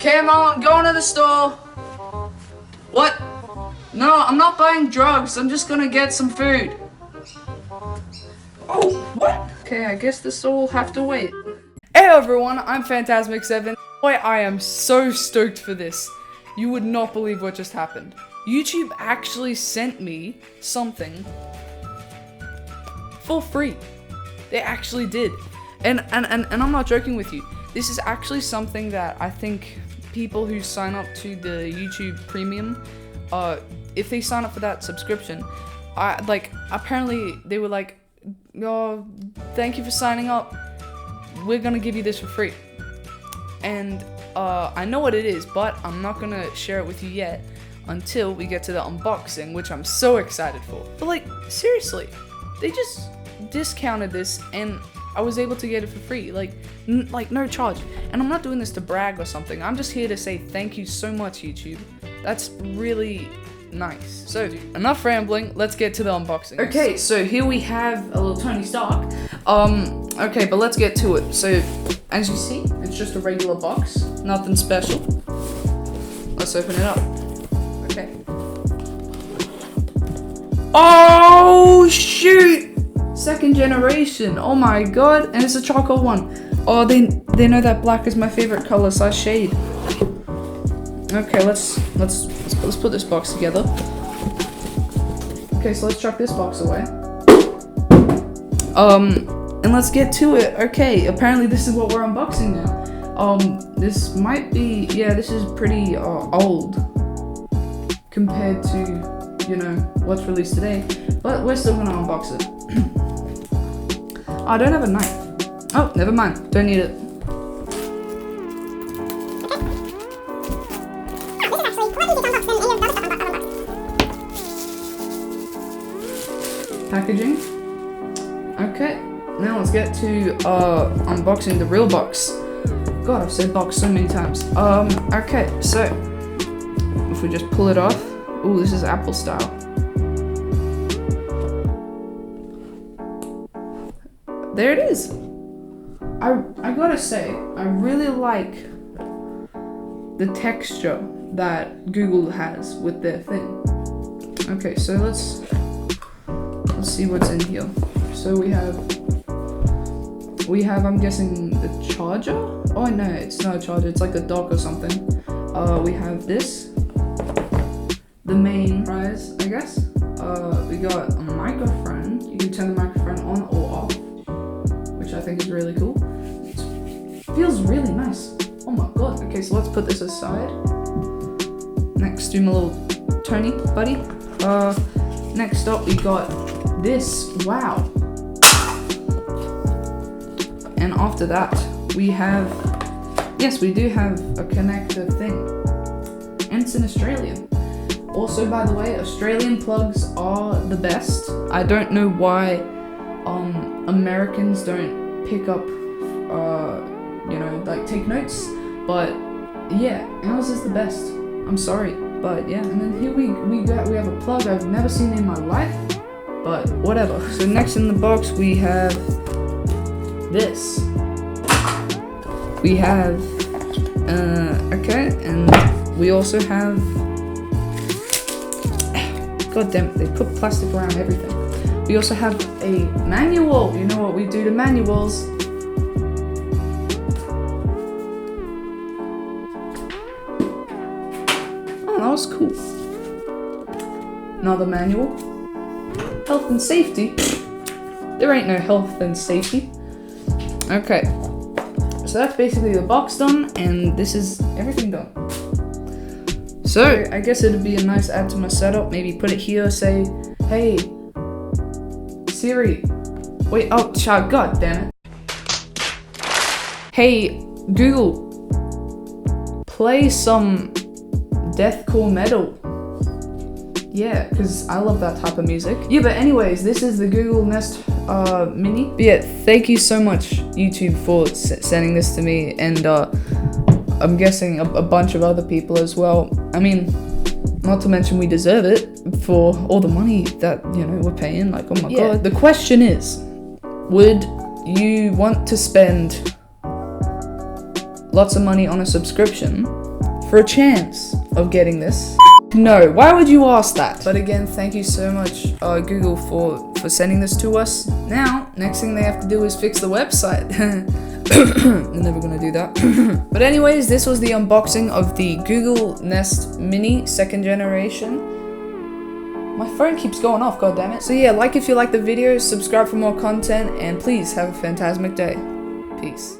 Okay, I'm going to the store. What? No, I'm not buying drugs. I'm just gonna get some food. Oh, what? Okay, I guess this all will have to wait. Hey everyone, I'm Fantasmic 7. Boy, I am so stoked for this. You would not believe what just happened. YouTube actually sent me something for free. They actually did. And I'm not joking with you. This is actually something that I think people who sign up to the YouTube Premium, if they sign up for that subscription, apparently they were like, oh, thank you for signing up. We're gonna give you this for free. And I know what it is, but I'm not gonna share it with you yet until we get to the unboxing, which I'm so excited for. But like, seriously, they just discounted this and I was able to get it for free, like no charge. And I'm not doing this to brag or something. I'm just here to say thank you so much, YouTube. That's really nice. So, enough rambling, let's get to the unboxing. Okay, so here we have a little Tony Stark. Okay, but let's get to it. So, as you see, it's just a regular box, nothing special. Let's open it up. Okay. Oh, shoot! Second generation, oh my god, and it's a charcoal one. Oh, they know that black is my favorite color, so I shade. Okay, let's put this box together. Okay, so let's chuck this box away. And let's get to it. Okay, apparently this is what we're unboxing now. This might be, yeah, this is pretty old compared to, you know, what's released today. But we're still gonna unbox it. I don't have a knife. Oh, never mind. Don't need it. Packaging. Okay, now let's get to unboxing the real box. God, I've said box so many times. Okay, so if we just pull it off. Ooh, this is Apple style. There it is. I gotta say, I really like the texture that Google has with their thing. Okay, so let's see what's in here. So we have, I'm guessing the charger? Oh no, it's not a charger, it's like a dock or something. We have this, the main prize, I guess. We got a microphone. You can turn the microphone on or off, which I think is really cool. It feels really nice. Oh my god. Okay, so let's put this aside. Next to my little Tony buddy. Next up we got this. Wow. And after that we have, yes, we do have a connector thing. And it's in Australian. Also, by the way, Australian plugs are the best. I don't know why Americans don't pick up, you know, like take notes, but yeah, ours is the best. I'm sorry, but yeah. And then here we have a plug I've never seen in my life, but whatever. So next in the box we have this. We have okay, and we also have, god damn it, they put plastic around everything. We also have a manual. You know what we do to manuals. Oh, that was cool. Another manual. Health and safety. There ain't no health and safety. Okay. So that's basically the box done, and this is everything done. So I guess it'd be a nice add to my setup. Maybe put it here, say, hey, Siri. Wait, oh, child, god damn it. Hey, Google, play some deathcore metal. Yeah, because I love that type of music. Yeah, but anyways, this is the Google Nest Mini. But yeah, thank you so much, YouTube, for sending this to me, and I'm guessing a bunch of other people as well. I mean, not to mention we deserve it for all the money that, you know, we're paying. Like, oh my god. The question is, would you want to spend lots of money on a subscription for a chance of getting this? No, why would you ask that? But again, thank you so much, Google, for sending this to us. Now, next thing they have to do is fix the website. They're never gonna do that. But anyways, this was the unboxing of the Google Nest Mini 2nd generation. My phone keeps going off, god damn it. So yeah, like if you like the video, subscribe for more content, and please have a Fantasmic day. Peace.